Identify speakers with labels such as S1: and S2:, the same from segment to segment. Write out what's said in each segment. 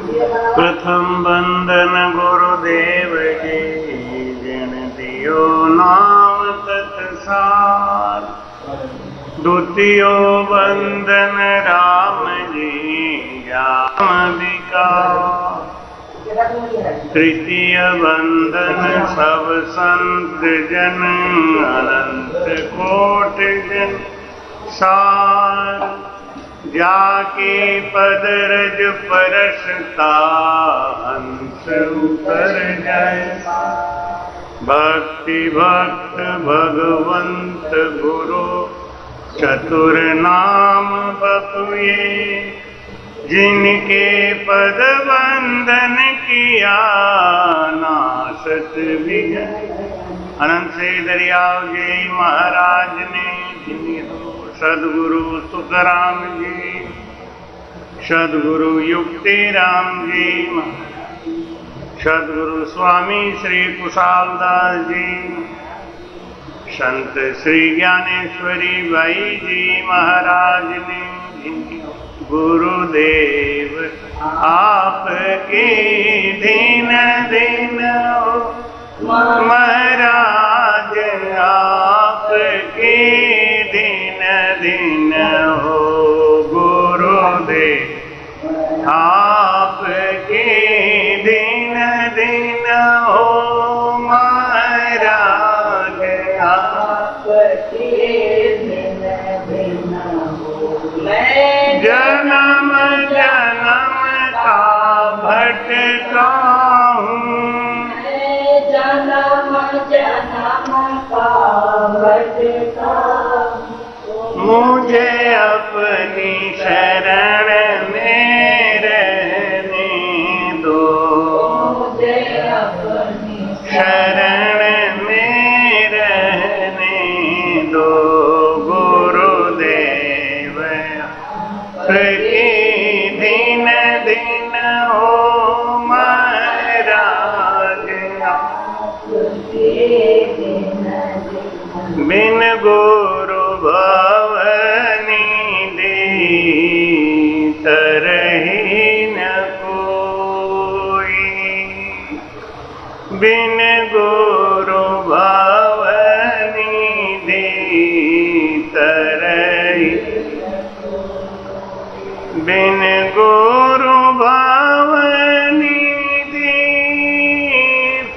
S1: प्रथम बंदन गुरुदेव जी, जिन दियो नाम तत्सार। द्वितीयो बंदन राम जी, जाम विकार। तृतीय बंदन सब संत जन, अनंत कोट जन सार। जाके पद रज परसता, हंस उतर जाए। भक्ति भक्त भगवंत गुरु, चतुर नाम बपुए। जिनके पद वंदन किया, नासत विजय। अनंत से दरियाव जी महाराज ने सदगुरु तुकाराम जी, सदगुरु युक्ति राम जी, सदगुरु स्वामी श्री कुशालदास जी, संत श्री ज्ञानेश्वरी बाई जी महाराज ने, गुरुदेव आपके दीन दीन हो। महाराज आपके दीन दीन हो। गुरुदेव आपके दीन दीन हो। महाराज आपके दीन दीन हो। जन्म जन्म का भटका हूँ, जन्म जन्म का भटका। मुझे अपनी शरण में रहने दो, मुझे अपनी शरण में रहने दो। गुरुदेव आपके दीन दीन हो। महाराज बिन गुरु भवनी दी, तरही न कोई। बिन गुरु भवनी दी, तरही। बिन गुरु भवनी दी,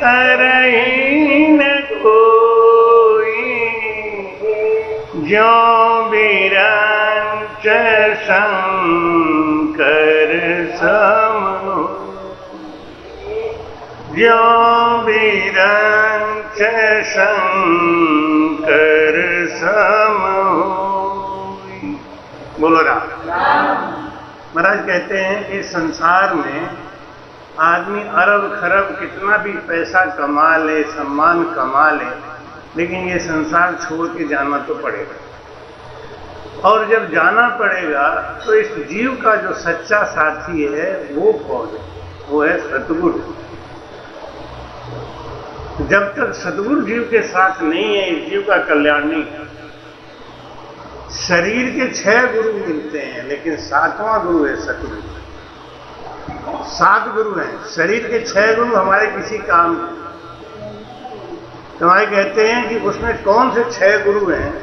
S1: तरही न कोई। जो बिरंच शंकर सम, जो बिरंच शंकर सम। बोलो राम। महाराज कहते हैं कि संसार में आदमी अरब खरब कितना भी पैसा कमा ले, सम्मान कमा ले, लेकिन ये संसार छोड़ के जाना तो पड़ेगा। और जब जाना पड़ेगा तो इस जीव का जो सच्चा साथी है वो कौन है? वो है सतगुरु। जब तक सतगुरु जीव के साथ नहीं है, इस जीव का कल्याण नहीं है। शरीर के 6 गुरु मिलते हैं, लेकिन 7वां गुरु है सतगुरु। 7 गुरु हैं, शरीर के 6 गुरु हमारे किसी काम के। तो हमारे कहते हैं कि उसमें कौन से 6 गुरु हैं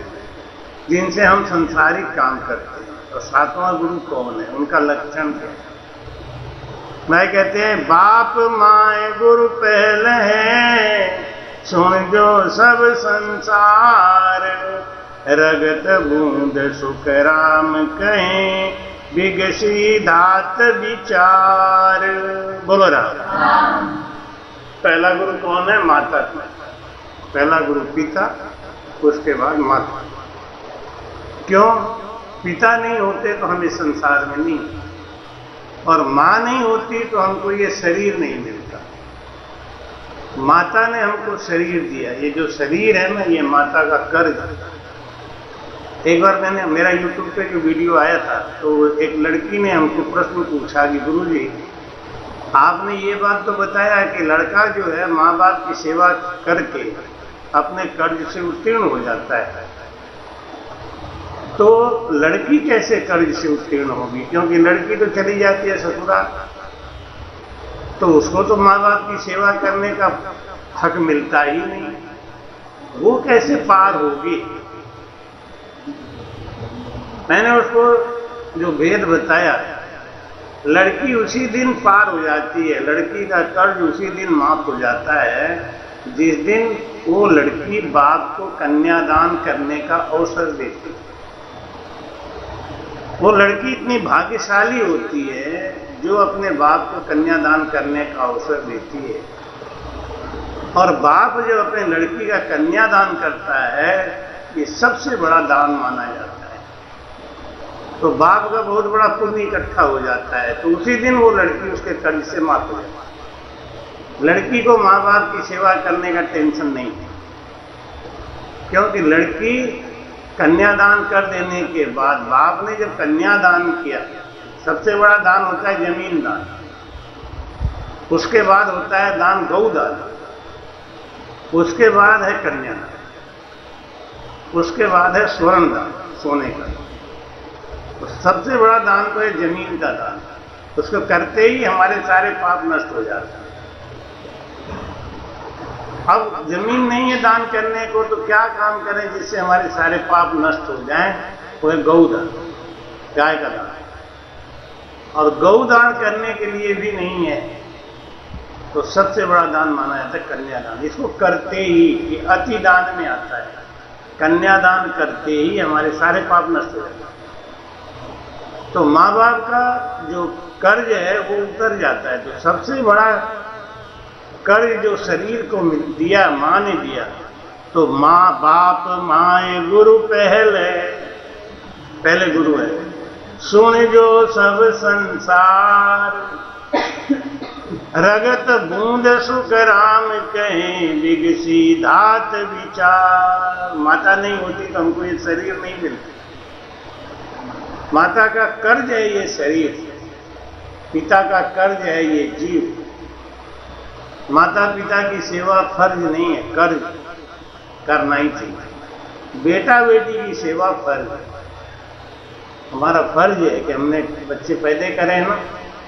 S1: जिनसे हम संसारिक काम करते हैं, और 7वां गुरु कौन है, उनका लक्षण क्या है? मैं कहते हैं बाप माए गुरु पहले है, सुन जो सब संसार। रगत बूंद सुख राम कहें, बिगसी धात विचार। बोलो राम। पहला गुरु कौन है? माता। पहला गुरु पिता, उसके बाद माता। क्यों? पिता नहीं होते तो हम इस संसार में नहीं, और माँ नहीं होती तो हमको ये शरीर नहीं मिलता। माता ने हमको शरीर दिया। ये जो शरीर है ना, ये माता का कर्ज है। एक बार मेरा YouTube पे जो वीडियो आया था, तो एक लड़की ने हमको प्रश्न पूछा कि गुरुजी, आपने ये बात तो बताया कि लड़का जो है माँ बाप की सेवा करके अपने कर्ज से उत्तीर्ण हो जाता है, तो लड़की कैसे कर्ज से उत्तीर्ण होगी? क्योंकि लड़की तो चली जाती है ससुराल। तो उसको तो माँ बाप की सेवा करने का हक मिलता ही नहीं, वो कैसे पार होगी। मैंने उसको जो भेद बताया, लड़की उसी दिन पार हो जाती है, लड़की का कर्ज उसी दिन माफ हो जाता है जिस दिन वो लड़की बाप को कन्यादान करने का अवसर देती है। वो लड़की इतनी भाग्यशाली होती है जो अपने बाप को कन्यादान करने का अवसर देती है। और बाप जब अपने लड़की का कन्यादान करता है, ये सबसे बड़ा दान माना जाता है। तो बाप का बहुत बड़ा पुण्य इकट्ठा हो जाता है, तो उसी दिन वो लड़की उसके कर्ज से माफ हो जाती है। लड़की को माँ बाप की सेवा करने का टेंशन नहीं है, क्योंकि लड़की कन्यादान कर देने के बाद, बाप ने जब कन्यादान किया, सबसे बड़ा दान होता है जमीन दान, उसके बाद होता है दान गौदान, उसके बाद है कन्यादान, उसके बाद है स्वर्ण दान, सोने का। तो सबसे बड़ा दान तो है जमीन का दान, उसको करते ही हमारे सारे पाप नष्ट हो जाते हैं। अब जमीन नहीं है दान करने को, तो क्या काम करें जिससे हमारे सारे पाप नष्ट हो जाएं? वो है गौदान, गाय का दान। और गौदान करने के लिए भी नहीं है, तो सबसे बड़ा दान माना जाता है कन्यादान। इसको करते ही, ये अति दान में आता है, कन्यादान करते ही हमारे सारे पाप नष्ट हो जाते हैं। तो माँ बाप का जो कर्ज है वो उतर जाता है। तो सबसे बड़ा कर्ज जो शरीर को दिया, माँ ने दिया, तो माँ बाप माए गुरु पहले गुरु है। सुन जो सब संसार, रगत बूंद सुख राम कहें, बिगसी धात विचार। माता नहीं होती तो हमको ये शरीर नहीं मिलता। माता का कर्ज है ये शरीर, पिता का कर्ज है ये जीव। माता पिता की सेवा फर्ज नहीं है, कर्ज करना ही चाहिए। बेटा बेटी की सेवा फर्ज है। हमारा फर्ज है कि हमने बच्चे पैदा करे ना,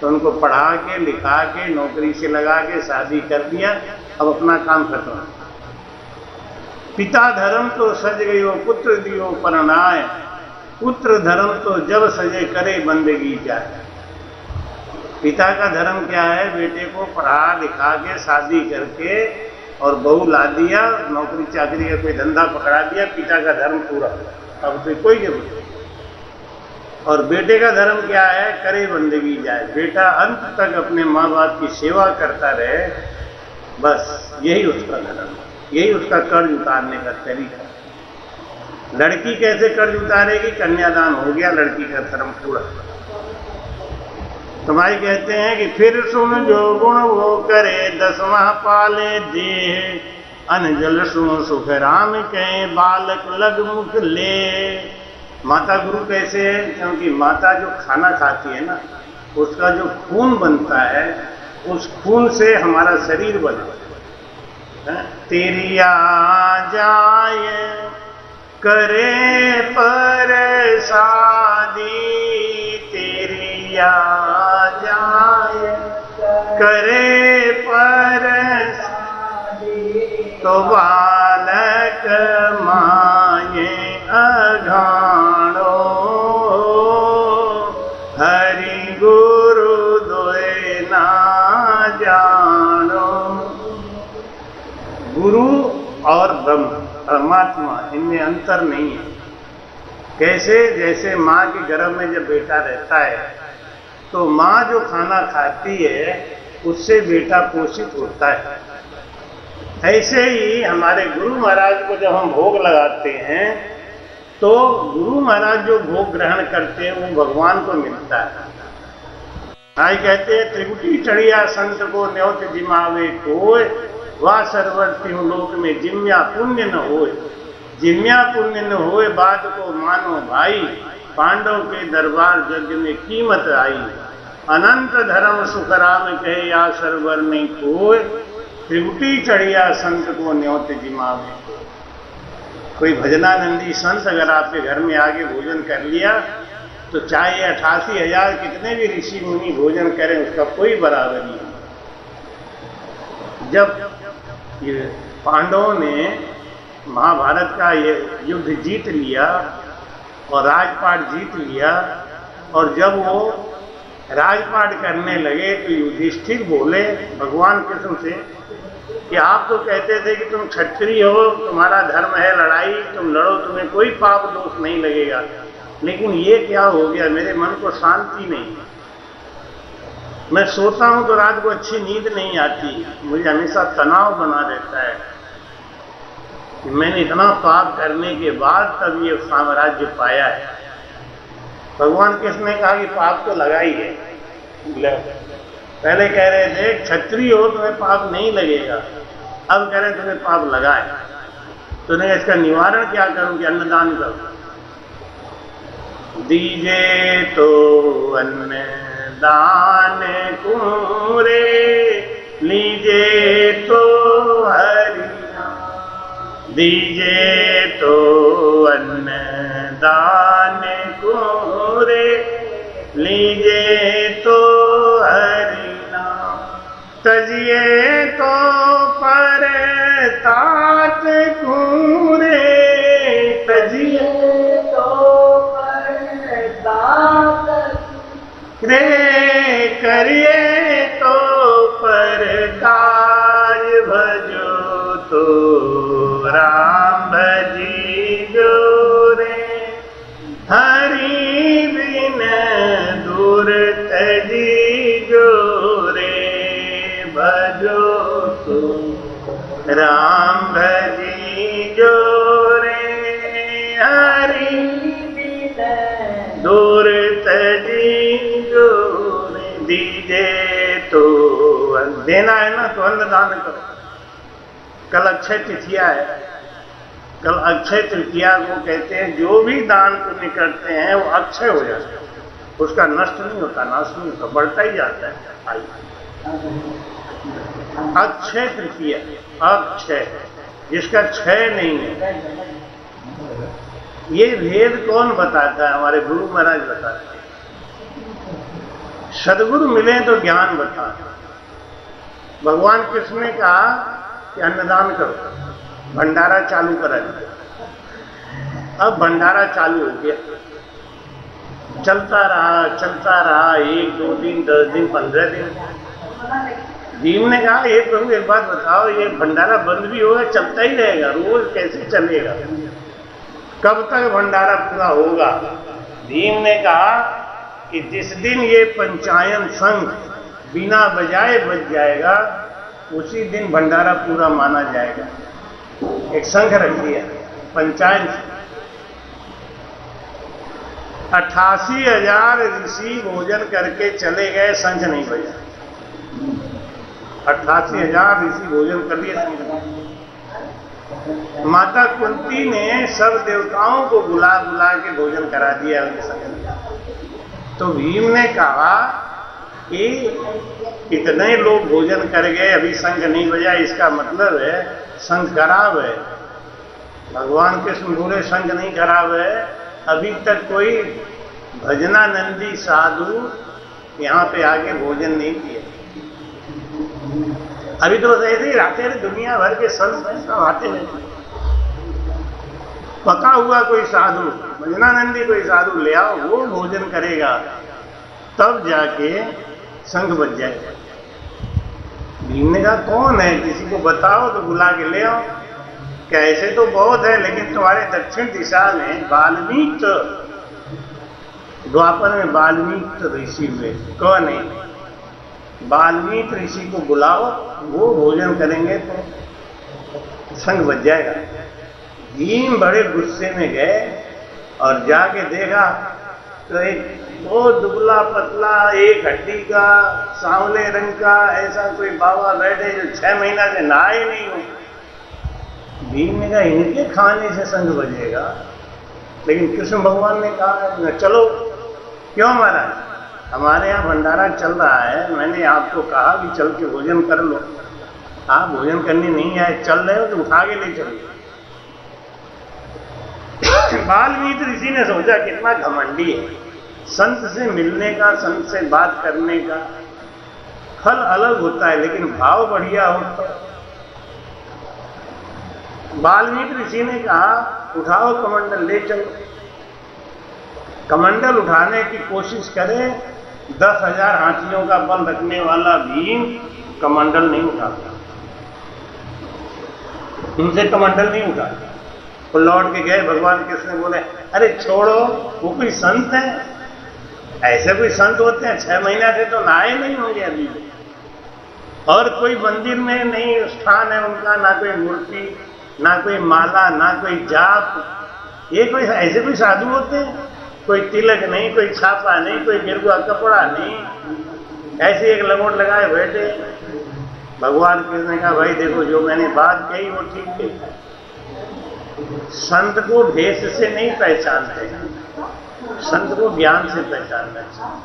S1: तो उनको पढ़ा के लिखा के नौकरी से लगा के शादी कर दिया, अब अपना काम खत्म। पिता धर्म तो सज गयो पुत्र दियो परनाय, पुत्र धर्म तो जब सजे करे बंदगी जाए। पिता का धर्म क्या है? बेटे को पढ़ा लिखा के शादी करके और बहू ला दिया, नौकरी चाकरी का कोई धंधा पकड़ा दिया, पिता का धर्म पूरा। अब तो कोई जरूरत नहीं। और बेटे का धर्म क्या है? करे बंदगी जाए। बेटा अंत तक अपने माँ बाप की सेवा करता रहे, बस यही उसका धर्म, यही उसका कर्ज उतारने का तरीका। लड़की कैसे कर्ज उतारेगी? कन्यादान हो गया, लड़की का धर्म पूरा। तुम्हारी कहते हैं कि फिर सुन जो गुण वो करे, 10वां पाले देह, अनजल सुन सुख राम कहे, बालक लग मुख ले। माता गुरु कैसे है? क्योंकि माता जो खाना खाती है ना, उसका जो खून बनता है, उस खून से हमारा शरीर बना है। तेरी आ जाए करे पर शादी, तेरी आ जाए करे पर तो बालक माये अघाणो, हरि गुरु दोए ना जानो। गुरु और ब्रह्म परमात्मा, इनमें अंतर नहीं है। कैसे? जैसे माँ के गर्भ में जब बेटा रहता है, तो माँ जो खाना खाती है उससे बेटा पोषित होता है। ऐसे ही हमारे गुरु महाराज को जब हम भोग लगाते हैं, तो गुरु महाराज जो भोग ग्रहण करते हैं वो भगवान को मिलता है। आई कहते हैं, त्रिकुटी चढ़िया संत को न्योत जिमावे कोय, वह सरवर्ती लोक में जिम्या पुण्य न होए। जिम्या पुण्य न होए बात को मानो भाई, पांडव के दरबार यज्ञ में कीमत आई। अनंत धर्म सुख राम कहे, या सरवर नहीं कोय, त्रिकुटी चढ़िया संत को न्योत जिमावे। कोई भजनानंदी संत अगर आपके घर में आके भोजन कर लिया, तो चाहे 88,000 कितने भी ऋषि मुनि भोजन करें, उसका कोई बराबर नहीं। जब ये पांडवों ने महाभारत का ये युद्ध जीत लिया और राजपाट जीत लिया, और जब वो राजपाट करने लगे तो युधिष्ठिर बोले भगवान कृष्ण से कि आप तो कहते थे कि तुम क्षत्रिय हो, तुम्हारा धर्म है लड़ाई, तुम लड़ो, तुम्हें कोई पाप दोष नहीं लगेगा, लेकिन ये क्या हो गया, मेरे मन को शांति नहीं। मैं सोता हूं तो रात को अच्छी नींद नहीं आती, मुझे हमेशा तनाव बना रहता है कि मैंने इतना पाप करने के बाद तब ये साम्राज्य पाया है। भगवान कृष्ण ने कहा कि पाप तो लगा ही है। पहले कह रहे थे क्षत्रिय हो तुम्हें पाप नहीं लगेगा, अब कह रहे तुम्हें पाप लगा है। तो नहीं, इसका निवारण क्या करूं कि अन्नदान करो। दीजे तो अन्न दान कुरे, लीजे तो हरि नाम। दीजे तो अन्न दान कुरे, लीजे तो हरि नाम। तजिए तो पर तात कुरे, तजिए रे करिए तो पर काज भजो तो राम भजी जो रे। हरि बिन दूर तजी जो रे, भजो तो राम भजी जो रे। हरि बिन दूर तजी जो रे। दीजे तो देना है ना, तो अन्नदान करो। कल अक्षय तृतीया है, कल अक्षय तृतीया को कहते हैं जो भी दान पुण्य करते हैं वो अक्षय हो जाता है, उसका नष्ट नहीं होता, नाश नहीं होता, बढ़ता ही जाता है। अक्षय तृतीया, अक्षय जिसका क्षय नहीं है। ये भेद कौन बताता है? हमारे गुरु महाराज बताते हैं। सदगुरु मिले तो ज्ञान बताते। भगवान कृष्ण ने कहा कि अन्नदान करो, भंडारा चालू करा दिया। अब भंडारा चालू हो गया, चलता रहा 1 2 दिन 10 दिन 15 दिन। भीम ने कहा ये प्रभु एक बात बताओ, ये भंडारा बंद भी होगा, चलता ही रहेगा, रोज कैसे चलेगा, कब तक भंडारा पूरा होगा? भीम ने कहा कि जिस दिन ये पंचायन शंख बिना बजाए बज जाएगा उसी दिन भंडारा पूरा माना जाएगा। एक शंख रख दिया, पंचायन 88,000 ऋषि भोजन करके चले गए, शंख नहीं बजा। 88,000 ऋषि भोजन कर लिए, माता कुंती ने सब देवताओं को बुला के भोजन करा दिया उनके संग। तो भीम ने कहा कि इतने लोग भोजन कर गए, अभी शंख नहीं बजा, इसका मतलब है शंख खराब है। भगवान कृष्ण बोले शंख नहीं खराब है, अभी तक कोई भजनानंदी साधु यहाँ पे आके भोजन नहीं किया। अभी तो ऐसे ही आते रहे, दुनिया भर के संत सब आते रहे। पका हुआ कोई साधु, भजनानंदी कोई साधु ले आओ, वो भोजन करेगा, तब जाके शंख बज जाएगा। भीम ने कहा कौन है, किसी को बताओ तो बुला के ले आओ। कैसे तो बहुत है, लेकिन तुम्हारे दक्षिण दिशा में वाल्मीकि, द्वापर में वाल्मीकि ऋषि हुए, कौन है? वाल्मीकि ऋषि को बुलाओ, वो भोजन करेंगे तो शंख बज जाएगा। भीम बड़े गुस्से में गए और जाके देखा तो एक बहुत दुबला पतला, एक हड्डी का, सांवले रंग का ऐसा कोई बाबा बैठे जो 6 महीना से नहाए नहीं हो। भीम ने कहा इनके खाने से शंख बजेगा, लेकिन कृष्ण भगवान ने कहा चलो। क्यों महाराज, हमारे यहाँ भंडारा चल रहा है, मैंने आपको कहा कि चल के भोजन कर लो, आप भोजन करने नहीं आए, चल रहे हो तो उठा के ले चलो। वाल्मीकि ऋषि ने सोचा कितना घमंडी है, संत से मिलने का, संत से बात करने का, फल अलग होता है, लेकिन भाव बढ़िया हो तो। वाल्मीकि ऋषि ने कहा उठाओ कमंडल, ले चलो। कमंडल उठाने की कोशिश करें, 10,000 हाथियों का बल रखने वाला भीम कमंडल नहीं उठाता, उनसे कमंडल नहीं उठाता। वो लौट के गए, भगवान कृष्ण बोले अरे छोड़ो, वो कोई संत है? ऐसे कोई संत होते हैं? 6 महीना से तो नहाए नहीं होंगे अभी, और कोई मंदिर में नहीं स्थान है उनका, ना कोई मूर्ति, ना कोई माला, ना कोई जाप। ये कोई ऐसे कोई साधु होते हैं? कोई तिलक नहीं, कोई छापा नहीं, कोई गिरवा कपड़ा नहीं, ऐसे एक लंगोट लगाए बैठे। भगवान कृष्ण ने कहा भाई देखो, जो मैंने बात कही वो ठीक थी। संत को भेष से नहीं पहचानते, संत को ज्ञान से पहचानना चाहिए।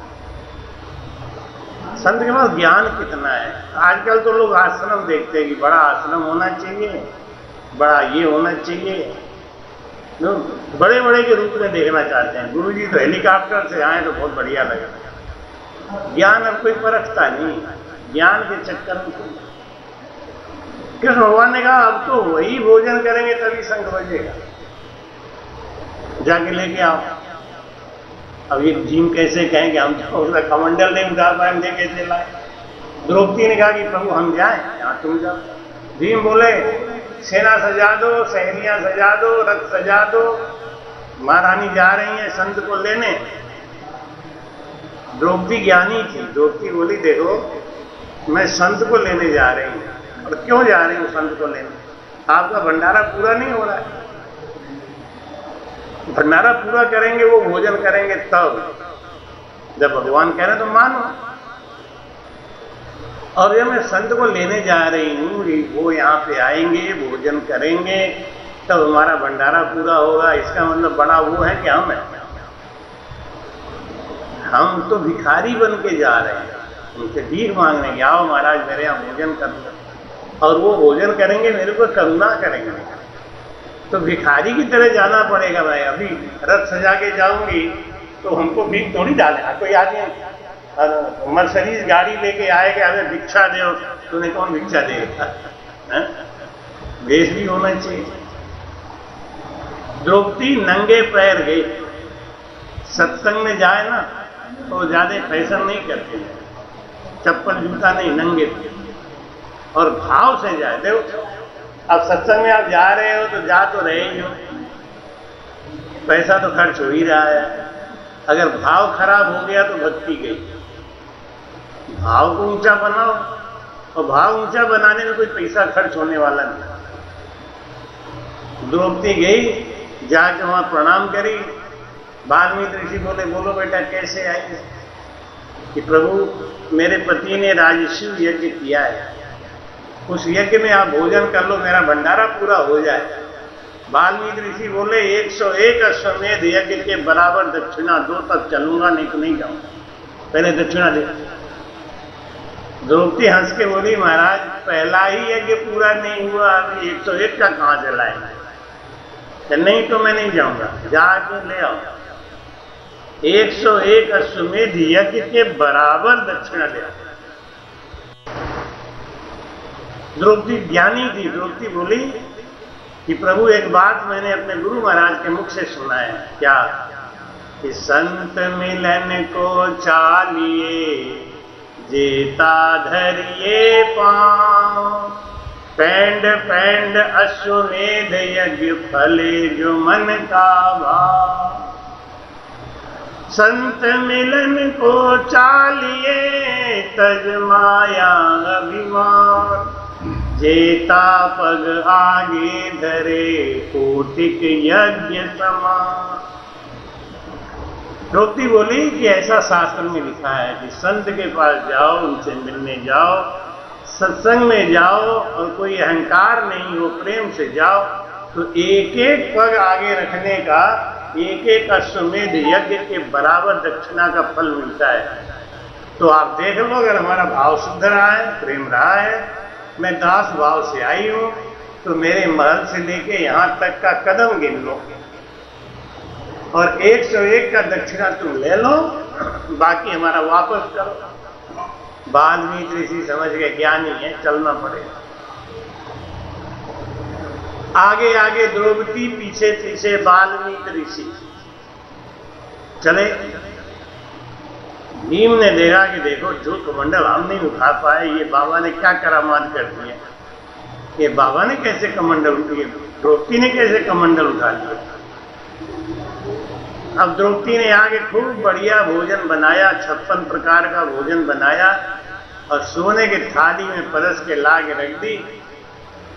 S1: संत के पास ज्ञान कितना है। आजकल तो लोग आश्रम देखते हैं कि बड़ा आश्रम होना चाहिए, बड़ा ये होना चाहिए, लोग बड़े बड़े के रूप में देखना चाहते हैं। गुरुजी तो हेलीकॉप्टर से आए तो बहुत बढ़िया लगे। ज्ञान अब कोई परखता नहीं, ज्ञान के चक्कर में कृष्ण भगवान ने कहा अब तो वही भोजन करेंगे तभी शंख बजेगा, जाके लेके आओ। अब ये भीम कैसे कहेंगे हम उसका कमंडल नहीं उठा पाए, हमने कैसे लाए? द्रौपदी ने कहा कि प्रभु हम जाएं, यहाँ तुम जाओ। भीम बोले सेना सजा दो, सहेलियां सजा दो, रथ सजा दो, महारानी जा रही हैं संत को लेने। द्रौपदी ज्ञानी थी, द्रौपदी बोली देखो मैं संत को लेने जा रही हूं। और क्यों जा रही हूं संत को लेने? आपका भंडारा पूरा नहीं हो रहा है। भंडारा पूरा करेंगे, वो भोजन करेंगे तब, जब भगवान कह रहे तो मानो। और जब मैं संत को लेने जा रही हूं, वो यहां पे आएंगे, भोजन करेंगे, तब हमारा भंडारा पूरा होगा। इसका मतलब बड़ा वो है कि हम तो भिखारी बन के जा रहे हैं, उनसे भीख मांगने, आओ महाराज मेरे यहाँ भोजन करना। और वो भोजन करेंगे, मेरे को करुणा करेंगे, तो भिखारी की तरह जाना पड़ेगा। भाई अभी रथ सजा के जाऊंगी तो हमको भीख थोड़ी डालेगा कोई आदमी। मर्सिडीज गाड़ी लेके आएगा, हमें भिक्षा दो, तूने कौन भिक्षा देगा? वेश भी होना चाहिए। द्रौपदी नंगे पैर गई। सत्संग में जाए ना तो ज्यादा फैशन नहीं करते, चप्पल जूता नहीं, नंगे और भाव से जाए। देखो अब सत्संग में आप जा रहे हो तो जा तो रहे ही हो, पैसा तो खर्च हो ही रहा है। अगर भाव खराब हो गया तो भक्ति गई। भाव को ऊंचा बनाओ, और भाव ऊंचा बनाने में कोई पैसा खर्च होने वाला नहीं। द्रौपदी गई, जाके वहां प्रणाम करी। वाल्मीकि ऋषि बोले बोलो बेटा कैसे आई? कि प्रभु मेरे पति ने राजस्व यज्ञ किया है, उस यज्ञ में आप भोजन कर लो, मेरा भंडारा पूरा हो जाए। वाल्मीकि ऋषि बोले 101 अश्वमेध यज्ञ के बराबर दक्षिणा दो, तब चलूंगा, नहीं तो नहीं जाऊंगा, पहले दक्षिणा दे। द्रौपदी हंस के बोली महाराज पहला ही यज्ञ पूरा नहीं हुआ, अभी 101 का कहां चलाएंगे? नहीं तो मैं नहीं जाऊंगा, जाके ले आओ। 101 अश्वमेध यज्ञ के बराबर दक्षिणा ले आओ। द्रौपदी ज्ञानी थी। द्रौपदी बोली कि प्रभु एक बात मैंने अपने गुरु महाराज के मुख से सुना है। क्या? कि संत मिलन को चालिए, जेता धरिए पांव, पैंड पैंड अश्वमेध यज्ञ फले जो मन का भाव। संत मिलन को चालिए, तज माया अभिमान, जेता पग आगे धरे, कोटिक यज्ञ समान। द्रौपदी बोली कि ऐसा शास्त्र में लिखा है कि संत के पास जाओ, उनसे मिलने जाओ, सत्संग में जाओ, और कोई अहंकार नहीं हो, प्रेम से जाओ, तो एक एक पग आगे रखने का, एक एक अश्वमेध यज्ञ के बराबर दक्षिणा का फल मिलता है। तो आप देख लो, अगर हमारा भाव शुद्ध रहा है, प्रेम रहा है, मैं दास भाव से आई हूं, तो मेरे महल से लेके यहां तक का कदम गिन लो, और 101 का दक्षिणा तुम ले लो, बाकी हमारा वापस करो। वाल्मीकि ऋषि समझ गए ज्ञानी है, चलना पड़ेगा। आगे आगे द्रौपदी, पीछे पीछे वाल्मीकि ऋषि चले। भीम ने देखा कि देखो जो कमंडल हम नहीं उठा पाए, ये बाबा ने क्या करामात कर दिया। ये बाबा ने कैसे कमंडल उठाए, द्रौपदी ने कैसे कमंडल उठा लिया। अब द्रौपदी ने आगे खूब बढ़िया भोजन बनाया, 56 प्रकार का भोजन बनाया और सोने के थाली में परस के ला के रख दी।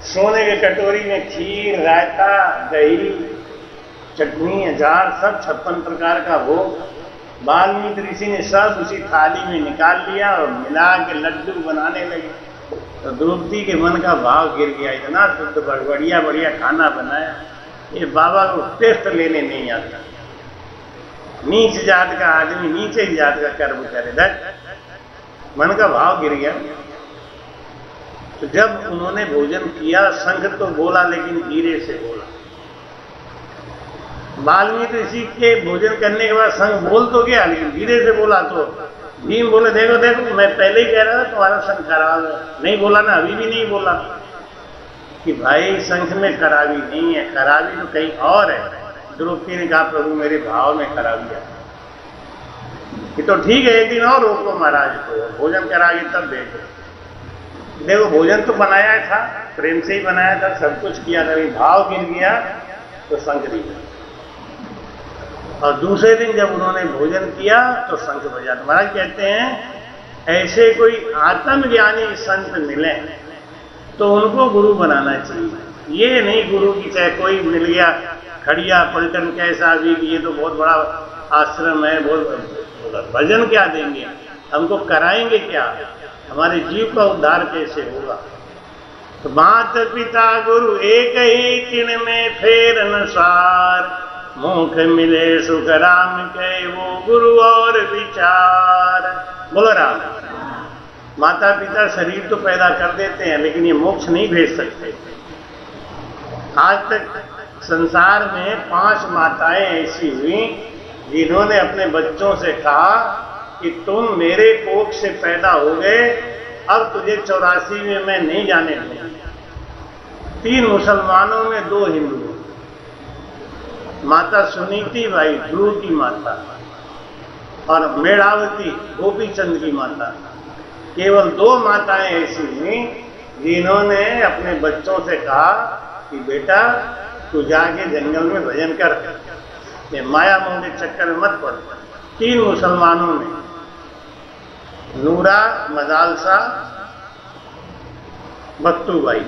S1: सोने के कटोरी में खीर, रायता, दही, चटनी, अचार, सब 56 प्रकार का भोग वाल्मीकि ऋषि ने सब उसी थाली में निकाल लिया और मिला के लड्डू बनाने लगे। तो द्रौपदी के मन का भाव गिर गया, इतना शुद्ध बढ़िया बढ़िया खाना बनाया, ये बाबा को टेस्ट लेने नहीं आता। नीच जात का आदमी नीचे ही जात का कर्म करे, मन का भाव गिर गया। तो जब उन्होंने भोजन किया, शंख तो बोला लेकिन धीरे से बोला। वाल्मीकि ऋषि के भोजन करने के बाद शंख बोल तो गया लेकिन धीरे से बोला। तो भीम बोले देखो देखो, मैं पहले ही कह रहा था तुम्हारा शंख खराब है। नहीं बोला ना, अभी भी नहीं बोला कि भाई शंख में खराबी नहीं है, खराबी तो कहीं और है। द्रौपदी ने कहा प्रभु मेरे भाव में खराबी है। ये तो ठीक है, एक दिन और रोको महाराज को, भोजन करागे तब देखो। देखो भोजन तो बनाया था, प्रेम से ही बनाया था, सब कुछ किया था, भाव गिर गया तो शंख नहीं बजा। और दूसरे दिन जब उन्होंने भोजन किया तो शंख बजा। महाराज कहते हैं ऐसे कोई आत्मज्ञानी संत मिले तो उनको गुरु बनाना चाहिए। ये नहीं गुरु की चाहे कोई मिल गया खड़िया पलटन कैसा भी, ये तो बहुत बड़ा आश्रम है, बहुत भजन क्या देंगे हमको, कराएंगे क्या, हमारे जीव का उद्धार कैसे होगा। तो मात पिता गुरु एक ही तिन में फेर अनुसार, मुख मिले सुख राम के वो गुरु और विचार। बोलो राम। माता पिता शरीर तो पैदा कर देते हैं लेकिन ये मोक्ष नहीं भेज सकते। आज तक संसार में 5 माताएं ऐसी हुई जिन्होंने अपने बच्चों से कहा कि तुम मेरे कोख से पैदा हो गए, अब तुझे 84 में मैं नहीं जाने दूंगा। 3 मुसलमानों में 2 हिंदू, माता सुनीति बाई ध्रुव की माता और मेढ़ावती गोपीचंद की माता। केवल 2 माताएं ऐसी हुई जिन्होंने अपने बच्चों से कहा कि बेटा तू जाके जंगल में भजन कर, ये माया मोह के चक्कर में मत पड़। 3 मुसलमानों में नूरा, मदालसा, बख्तूबाई,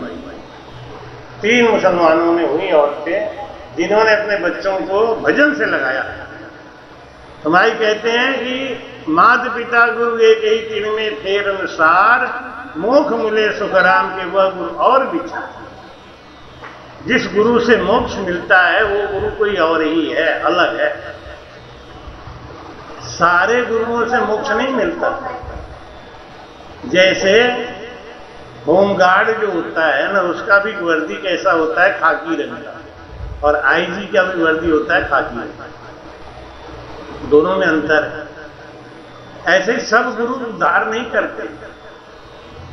S1: 3 मुसलमानों में हुई औरतें जिन्होंने अपने बच्चों को भजन से लगाया। हमारी कहते हैं कि मात पिता गुरु एक ही तिन में फेर अनुसार, मोक्ष मिले सुख राम के वह गुरु और विचार। जिस गुरु से मोक्ष मिलता है वो गुरु कोई और ही है, अलग है। सारे गुरुओं से मोक्ष नहीं मिलता। जैसे होमगार्ड जो होता है ना, उसका भी वर्दी कैसा होता है, खाकी रंग का, और आईजी का भी वर्दी होता है खाकी रंग का, दोनों में अंतर है। ऐसे सब गुरु उद्धार नहीं करते।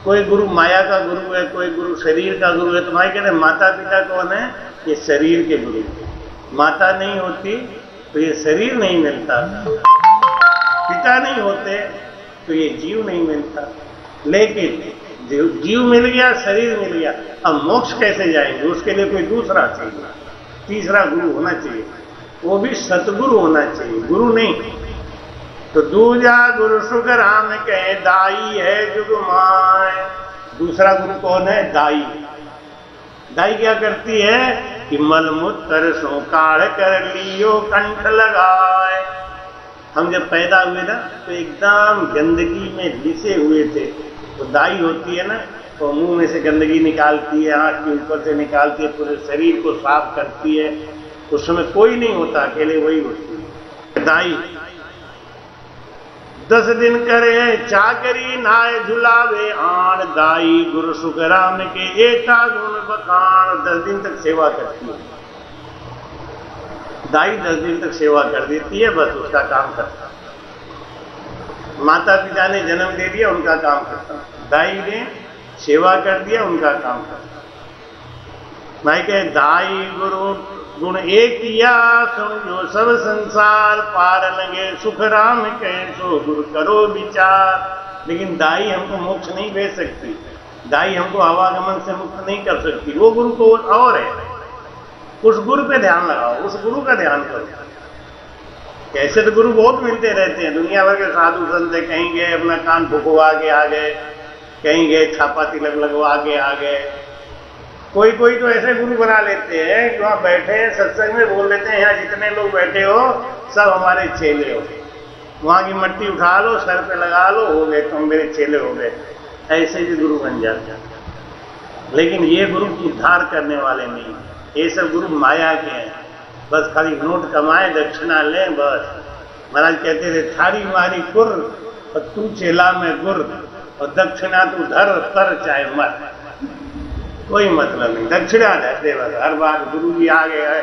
S1: कोई गुरु माया का गुरु है, कोई गुरु शरीर का गुरु है। तुम्हारे कहते हैं माता पिता कौन है, ये शरीर के गुरु। माता नहीं होती तो ये शरीर नहीं मिलता, पिता नहीं होते तो ये जीव नहीं मिलता। लेकिन जीव मिल गया, शरीर मिल गया, अब मोक्ष कैसे जाएंगे, उसके लिए कोई दूसरा चाहिए, तीसरा गुरु होना चाहिए, वो भी सतगुरु होना चाहिए, गुरु नहीं। तो दूजा गुरु सुख राम कहे दाई है जुग माय। दूसरा गुरु कौन है, दाई। दाई क्या करती है कि मलमूत्र सो काढ़ कर लियो कंठ लगाए। हम जब पैदा हुए ना तो एकदम गंदगी में लिसे हुए थे। तो दाई होती है ना, तो मुंह में से गंदगी निकालती है, आंख के ऊपर से निकालती है, पूरे शरीर को साफ करती है। उस समय कोई नहीं होता, अकेले वही होती है दाई। 10 दिन करे चाकरी नाय झुलावे आण, दाई गुरु सुख राम के एता गुण बखान। 10 दिन तक सेवा करती है दाई, 10 दिन तक सेवा कर देती है, बस उसका काम करता है। माता पिता ने जन्म दे दिया, उनका काम खत्म। दाई ने सेवा कर दिया, उनका काम खत्म। भाई कहे दाई गुरु गुण एक किया, समझो सब संसार पार लगे सुख राम कहे सो गुरु करो विचार। लेकिन दाई हमको मोक्ष नहीं दे सकती, दाई हमको आवागमन से मुक्त नहीं कर सकती, वो गुरु को और है। उस गुरु पे ध्यान लगाओ, उस गुरु का ध्यान करो। ऐसे तो गुरु बहुत मिलते रहते हैं, दुनिया भर के साधु संत है, कहीं गए अपना कान फुकवा के आ गए, कहीं गए छापा तिलक लगवा के आ गए। कोई कोई तो ऐसे गुरु बना लेते हैं कि वहां बैठे सत्संग में बोल देते हैं यहाँ जितने लोग बैठे हो सब हमारे चेले हो, वहां की मट्टी उठा लो सर पे लगा लो, हो गए तुम मेरे चेले हो गए। ऐसे भी गुरु बन जाते हैं। लेकिन ये गुरु उद्धार करने वाले नहीं, ये सब गुरु माया के हैं, बस खाली नोट कमाए दक्षिणा लें बस। महाराज कहते थे थारी मारी कुर और तू चेला में गुर, और दक्षिणा तू धर कर चाहे मत, कोई मतलब नहीं, दक्षिणा दे बस। हर बार गुरु जी आ गए,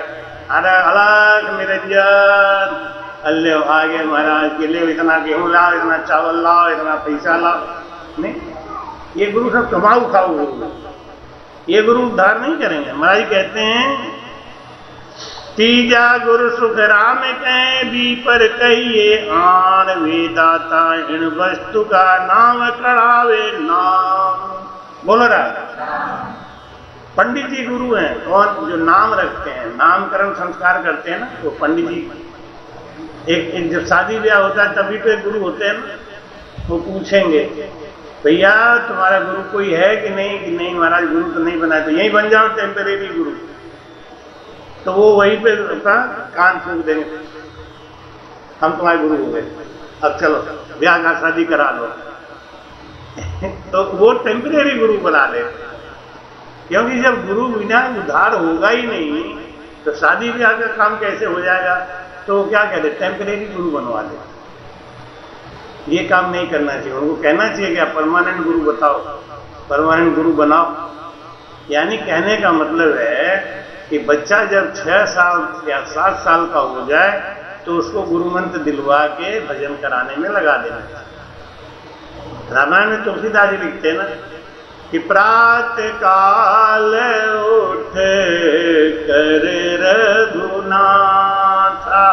S1: अरे अलग निरंजन अल्ले आगे महाराज के लिए इतना गेहूं लाओ, इतना चावल लाओ, इतना पैसा लाओ। नहीं, ये गुरु सब कमाऊ खाऊ गुरु, ये गुरु उद्धार नहीं करेंगे। महाराज कहते हैं तीजा गुरु सुख राम कहें भी पर कहिए आन, वेदाता इन वस्तु का नाम कढ़ावे नाम। बोलो रहा पंडित जी गुरु हैं, कौन? जो नाम रखते हैं, नामकरण संस्कार करते हैं ना, वो पंडित जी। एक जब शादी ब्याह होता है तभी तो एक गुरु होते हैं ना, वो पूछेंगे भैया तुम्हारा गुरु कोई है कि नहीं? कि नहीं महाराज गुरु तो नहीं बनाए, तो यहीं बन जाओ टेम्परेरी गुरु। तो वो वहीं पे अपना कान फूंक देंगे, हम तुम्हारे गुरु हो गए, अब चलो ब्याह का शादी करा दो। तो वो टेम्परेरी गुरु बना दे, क्योंकि जब गुरु बिना उद्धार होगा ही नहीं तो शादी ब्याह का काम कैसे हो जाएगा? तो वो क्या कहते टेम्परेरी गुरु बनवा दे। ये काम नहीं करना चाहिए, उनको कहना चाहिए कि आप परमानेंट गुरु बताओ, परमानेंट गुरु बनाओ। यानी कहने का मतलब है कि बच्चा जब 6 साल या 7 साल का हो जाए तो उसको गुरु मंत्र दिलवा के भजन कराने में लगा देना। रामायण में तुलसीदास जी लिखते हैं ना कि प्रातः काल उठ कर रघुनाथा,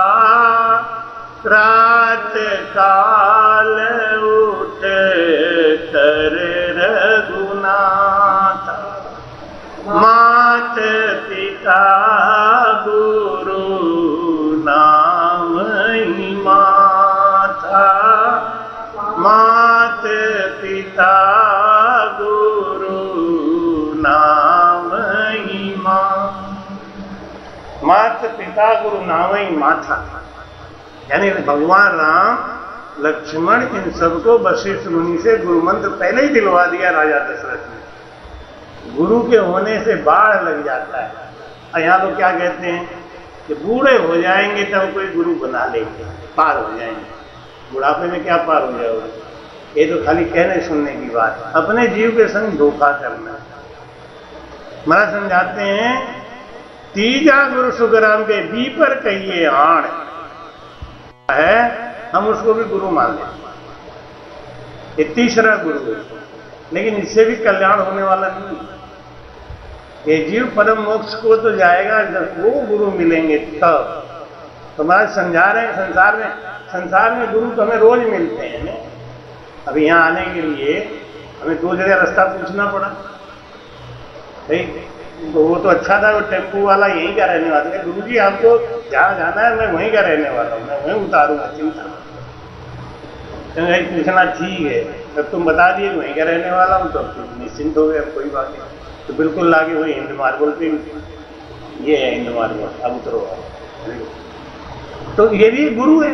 S1: प्रातः काल उठ कर रघुनाथा, मात पिता गुरु नाम ही माथा, मात पिता गुरु नाम ही मात पिता गुरु नाम ही माथा। यानी भगवान राम लक्ष्मण इन सबको वशिष्ठ मुनि से गुरु मंत्र पहले ही दिलवा दिया राजा दशरथ ने। गुरु के होने से बाढ़ लग जाता है। और यहाँ लोग क्या कहते हैं कि बूढ़े हो जाएंगे तब कोई गुरु बना लेंगे, पार हो जाएंगे। बुढ़ापे में क्या पार हो जाओगे? ये तो खाली कहने सुनने की बात, अपने जीव के संग धोखा करना। महाराज समझाते हैं तीजा गुरु सुखराम के भी पर कहिए आण है, हम उसको भी गुरु मान लें, ये तीसरा गुरु है। लेकिन इससे भी कल्याण होने वाला नहीं। ये जीव परम मोक्ष को तो जाएगा जब वो गुरु मिलेंगे तब। तो महाराज समझा रहे हैं संसार में गुरु तो हमें रोज मिलते हैं ने? अभी यहाँ आने के लिए हमें 2 जगह रास्ता पूछना पड़ा, तो वो तो अच्छा था, वो टेम्पू वाला यहीं का रहने वाला है। गुरु जी आपको जहाँ जाना है मैं वहीं का रहने वाला हूँ, मैं वहीं उतारूंगा, चिंता पूछना ठीक है। जब तुम बता दिए वहीं का रहने वाला हूँ तो निश्चिंत हो गए, अब कोई बात नहीं। तो बिल्कुल लागे वही हिंद मार्बल पे, ये है हिंद मार्बल, अब उतरो। तो ये भी गुरु है,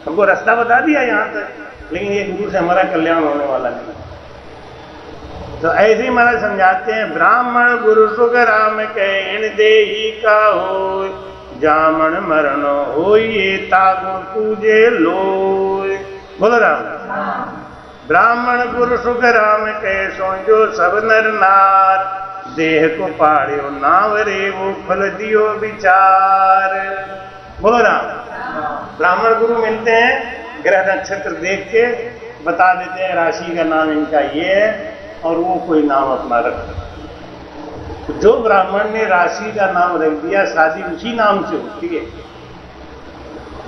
S1: हमको रास्ता बता दिया यहाँ तक, लेकिन ये गुरु से हमारा कल्याण होने वाला नहीं। तो ऐसे ही महाराज समझाते हैं ब्राह्मण गुरु सुख राम कहे इन देही का हो, जामन मरण हो ये तागुण पूजे लोय। बोलो राम। ब्राह्मण गुरु सुख राम कहे सो जो सब नर नार, देह को पाड़ियो नाव रे वो फल दियो विचार। बोलो राम। ब्राह्मण गुरु मिलते हैं, ग्रह नक्षत्र देख के बता देते हैं राशि का नाम इनका ये है और वो कोई नाम अपना रख। तो जो ब्राह्मण ने राशि का नाम रख दिया शादी उसी नाम से होती है।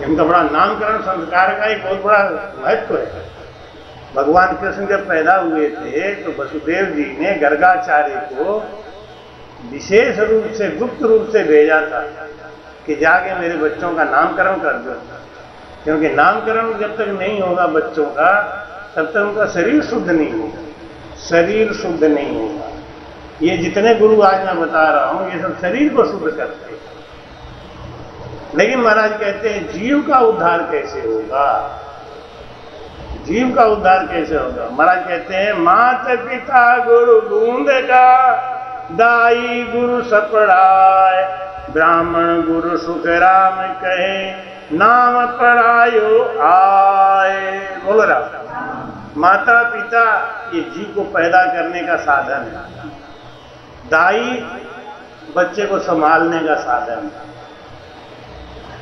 S1: इनका बड़ा नामकरण संस्कार का एक बहुत बड़ा महत्व है। भगवान कृष्ण जब पैदा हुए थे तो वसुदेव जी ने गर्गाचार्य को विशेष रूप से गुप्त रूप से भेजा था कि जाके मेरे बच्चों का नामकरण कर दो, क्योंकि नामकरण जब तक नहीं होगा बच्चों का तब तक उनका शरीर शुद्ध नहीं होगा, शरीर शुद्ध नहीं होगा। ये जितने गुरु आज मैं बता रहा हूं ये सब शरीर को शुद्ध करते हैं, लेकिन महाराज कहते हैं जीव का उद्धार कैसे होगा, जीव का उद्धार कैसे होगा। महाराज कहते हैं माता पिता गुरु बूंद का दाई गुरु सपड़ाए, ब्राह्मण गुरु सुख राम कहे नाम परायो आए। बोल रहा माता पिता ये जीव को पैदा करने का साधन है, दाई बच्चे को संभालने का साधन है,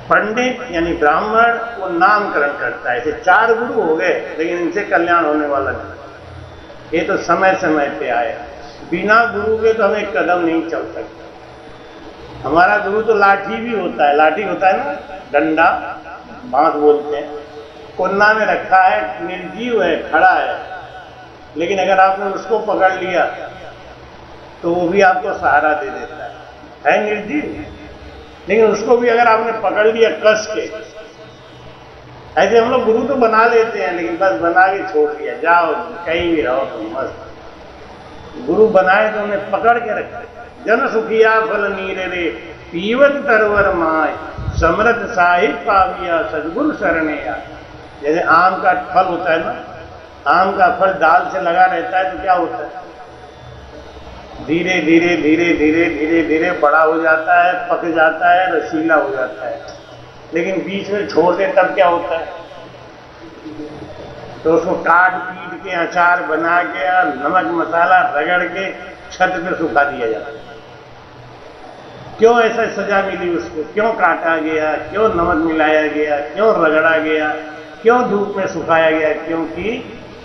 S1: पंडित यानी ब्राह्मण वो नामकरण करता है। ऐसे 4 गुरु हो गए लेकिन इनसे कल्याण होने वाला नहीं। ये तो समय समय पे आए, बिना गुरु के तो हम एक कदम नहीं चल सकते। हमारा गुरु तो लाठी भी होता है, लाठी होता है ना, डंडा बांस बोलते हैं, कोन्ना में रखा है, निर्जीव है, खड़ा है, लेकिन अगर आपने उसको पकड़ लिया तो वो भी आपको सहारा दे देता है निर्जीव। लेकिन उसको भी अगर आपने पकड़ लिया कस के, ऐसे हम लोग गुरु तो बना लेते हैं लेकिन बस बना के छोड़ दिया, जाओ कहीं भी रहो तुम मस्त। गुरु बनाए तो उन्हें पकड़ के रखे। जन सुखिया फल नीरे रे पीवत तरवर माय, समृद्ध साहिब पाविया सदगुरु शरणेया। जैसे आम का फल होता है ना, आम का फल डाल से लगा रहता है तो क्या होता है, धीरे धीरे धीरे धीरे धीरे धीरे बड़ा हो जाता है, पक जाता है, रसीला हो जाता है। लेकिन बीच में छोड़ दे तब क्या होता है, तो उसको काट पीट के अचार बना के नमक मसाला रगड़ के छत पे सुखा दिया जाता है। क्यों ऐसा सजा मिली उसको, क्यों काटा गया, क्यों नमक मिलाया गया, क्यों रगड़ा गया, क्यों धूप में सुखाया गया, क्योंकि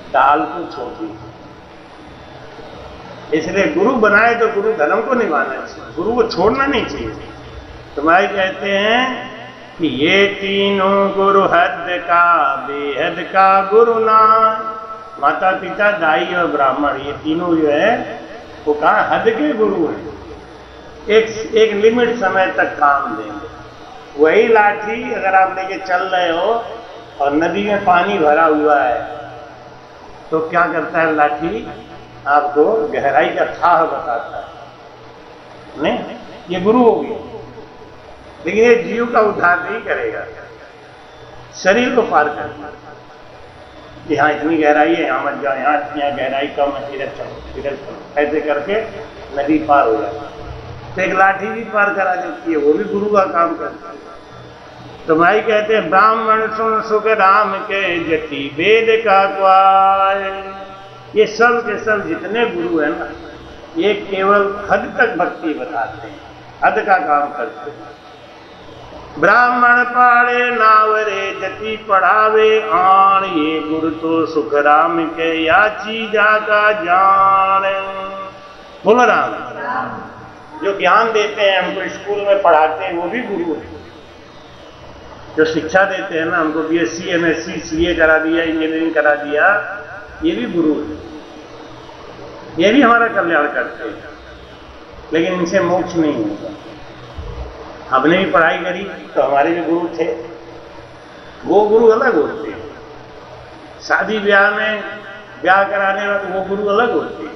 S1: दाल को छोड़ दी। इसलिए गुरु बनाए तो गुरु धर्म को निभाना चाहिए, गुरु को छोड़ना नहीं चाहिए। तो भाई कहते हैं कि ये तीनों गुरु हद का बेहद का गुरु ना, माता पिता दाई और ब्राह्मण ये तीनों जो है वो कहा हद के गुरु हैं, एक लिमिट समय तक काम देंगे। वही लाठी अगर आप लेके चल रहे हो और नदी में पानी भरा हुआ है तो क्या करता है लाठी, आपको गहराई का थाह बताता है, नहीं ये गुरु हो गया। लेकिन ये जीव का उद्धार नहीं करेगा, शरीर को पार करना कि हाँ इतनी गहराई है यहाँ मत जाओ, यहाँ इतनी गहराई कम है, इधर चलो इधर चलो, ऐसे करके नदी पार हो जाती है। तो एक लाठी भी पार करा देती है, वो भी गुरु का काम करता है। तो भाई कहते हैं ब्राह्मण सुन सुख राम के जति वेद का ग्वाल। ये सब के सब जितने गुरु हैं ना ये केवल हद तक भक्ति बताते हैं, हद का काम करते हैं। ब्राह्मण पाड़े नावरे जति पढ़ावे आण, ये गुरु तो सुख राम के याची जाका जान। बोलो राम। जो ज्ञान देते हैं हमको स्कूल में पढ़ाते हैं वो भी गुरु है। जो शिक्षा देते हैं ना, हमको बीएससी एमएससी सीए करा दिया, इंजीनियरिंग करा दिया, ये भी गुरु है, ये भी हमारा कल्याण करते हैं। लेकिन इनसे मोक्ष नहीं होगा। हमने भी पढ़ाई करी तो हमारे भी गुरु थे, वो गुरु अलग होते हैं। शादी ब्याह में ब्याह कराने वाले वो गुरु अलग होते हैं।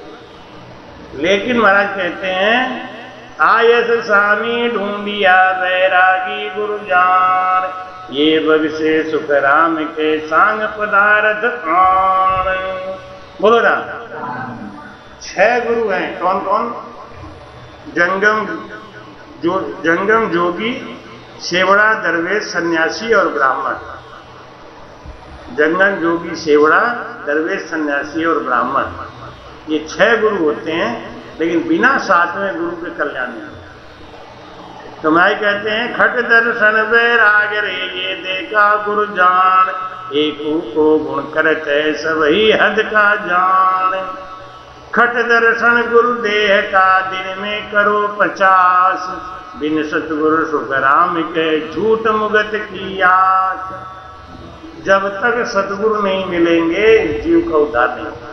S1: लेकिन महाराज कहते हैं आयस स्वामी ढूंढिया बैरागी गुरु जान, ये बग से सुख राम के सांग पदार्थ आन। बोलो राम। 6 गुरु हैं, कौन कौन? जंगम जोगी, सेवड़ा, दरवेश, सन्यासी और ब्राह्मण। जंगम जोगी, सेवड़ा, दरवेश, सन्यासी और ब्राह्मण, ये 6 गुरु होते हैं। लेकिन बिना 7वें गुरु के कल्याण नहीं होता। तो मैं कहते हैं खट दर्शन वैराग रे, ये देखा गुरु जान, एकू को गुण करते सबही हद का जान। खट दर्शन गुरु देह का दिन में करो 50, बिन सतगुरु सुख राम के झूठ मुगत की आस। जब तक सतगुरु नहीं मिलेंगे जीव का उद्धार नहीं होगा।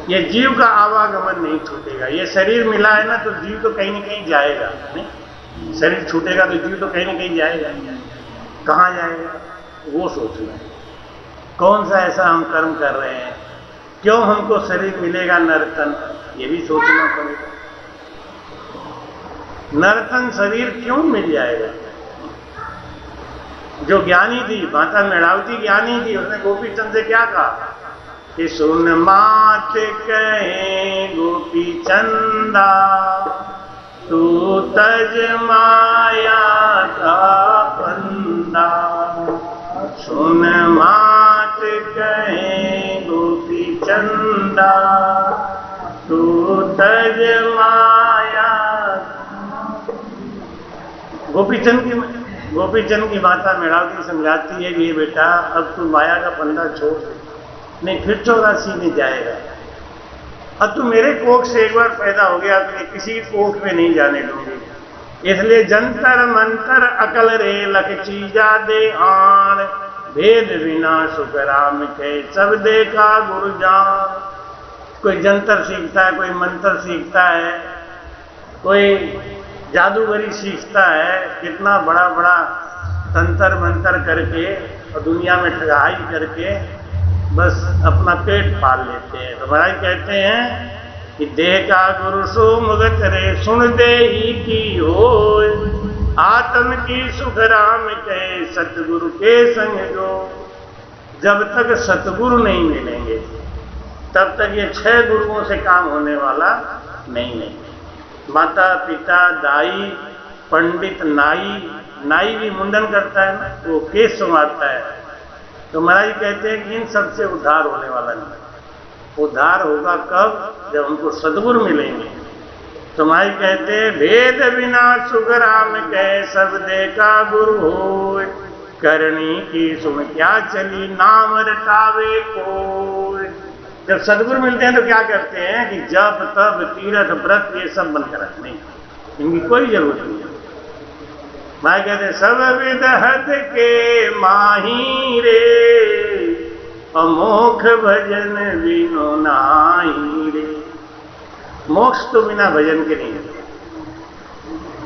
S1: ये जीव का आवागमन नहीं छूटेगा। ये शरीर मिला है ना, तो जीव तो कहीं न कहीं जाएगा। नहीं, शरीर छूटेगा तो जीव तो कहीं न कहीं जाएगा। कहाँ जाएगा वो सोचना है। कौन सा ऐसा हम कर्म कर रहे हैं, क्यों हमको शरीर मिलेगा नर्तन, ये भी सोचना पड़ेगा। नर्तन शरीर क्यों मिल जाएगा? जो ज्ञानी थी, माता मेढ़ावती ज्ञानी थी, उसने गोपी चंद से क्या कहा कि सुन मात कहे गोपी चंदा, तू तज माया का फंदा। सुन मात कहे गोपी चंदा, तू तज माया। गोपीचंद की माता मेढ़ावती समझाती है कि ये बेटा अब तू माया का फंदा छोड़ दे, नहीं फिर 84 में जाएगा। अब तू मेरे कोख से एक बार पैदा हो गया, तो किसी कोख में नहीं जाने दूंगी। इसलिए जंतर मंतर अकल रे लख चीजा दे आन, भेद बिना सुख राम के सब देखा गुरु जान। कोई जंतर सीखता है, कोई मंत्र सीखता है, कोई जादूगरी सीखता है, कितना बड़ा बड़ा तंत्र मंत्र करके और दुनिया में ठगाई करके बस अपना पेट पाल लेते हैं। तो महाराज कहते हैं कि देह का गुरु सो मुगत रे, सुन दे ही की हो। आत्म की सुख राम के सतगुरु के संग जो। जब तक सतगुरु नहीं मिलेंगे तब तक ये 6 गुरुओं से काम होने वाला नहीं। माता पिता दाई पंडित नाई भी मुंडन करता है ना, वो केस संवारता है। तो महाराज कहते हैं कि इन सबसे उद्धार होने वाला नहीं। उद्धार होगा कब? जब हमको सद्गुरु मिलेंगे। तो महाराज कहते हैं भेद बिना सुख राम कह सब देखा गुरु हो। करनी की सुन क्या चली नाम रटावे कोई। जब सदगुरु मिलते हैं तो क्या करते हैं कि जप तप तीर्थ व्रत ये सब बनकर रखने, इनकी कोई जरूरत नहीं है। मैं कहते सब विदहत के माही रे, अमोख भजन बिनो नाही रे। मोक्ष तो बिना भजन के नहीं है।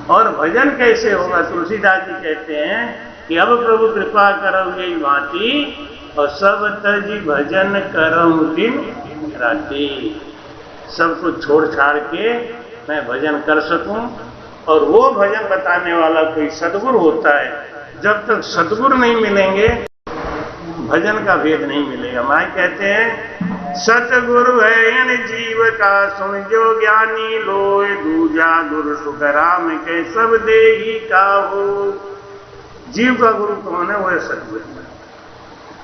S1: और भजन कैसे होगा? तुलसीदास जी कहते हैं कि अब प्रभु कृपा करो यही भांति, और सब तजी भजन करऊं दिन राती। सब कुछ छोड़ छाड़ के मैं भजन कर सकूं। और वो भजन बताने वाला कोई सद्गुरु होता है। जब तक सद्गुरु नहीं मिलेंगे भजन का भेद नहीं मिलेगा। माँ कहते हैं सतगुरु है इन जीव का, सुन जो ज्ञानी लोय। दूजा गुरु सुख राम के सब देही का हो। जीव का गुरु कौन है? वो है सतगुरु।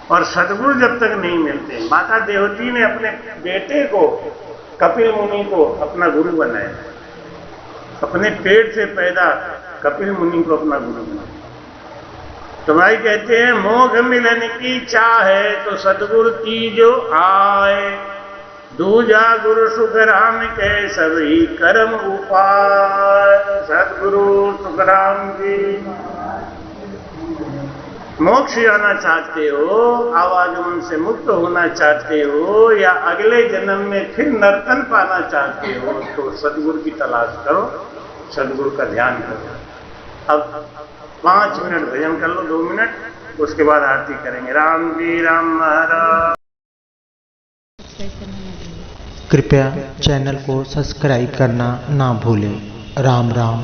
S1: और सदगुरु जब तक नहीं मिलते, माता देवती ने अपने बेटे को कपिल मुनि को अपना गुरु बनाया। अपने पेट से पैदा कपिल मुनि को अपना गुरु बनाया। तो भाई कहते हैं मोक्ष मिलन की चाहे तो सदगुरु तीजो आए। दूजा गुरु सुख राम के सभी कर्म उपाय। सदगुरु सुख राम जी। मोक्ष जाना चाहते हो, आवागमन से मुक्त होना चाहते हो, या अगले जन्म में फिर नर्तन पाना चाहते हो, तो सदगुरु की तलाश करो, सदगुरु का ध्यान करो। अब 5 मिनट भजन कर लो, 2 मिनट, उसके बाद आरती करेंगे। राम जी राम महाराज।
S2: कृपया चैनल को सब्सक्राइब करना ना भूलें। राम राम।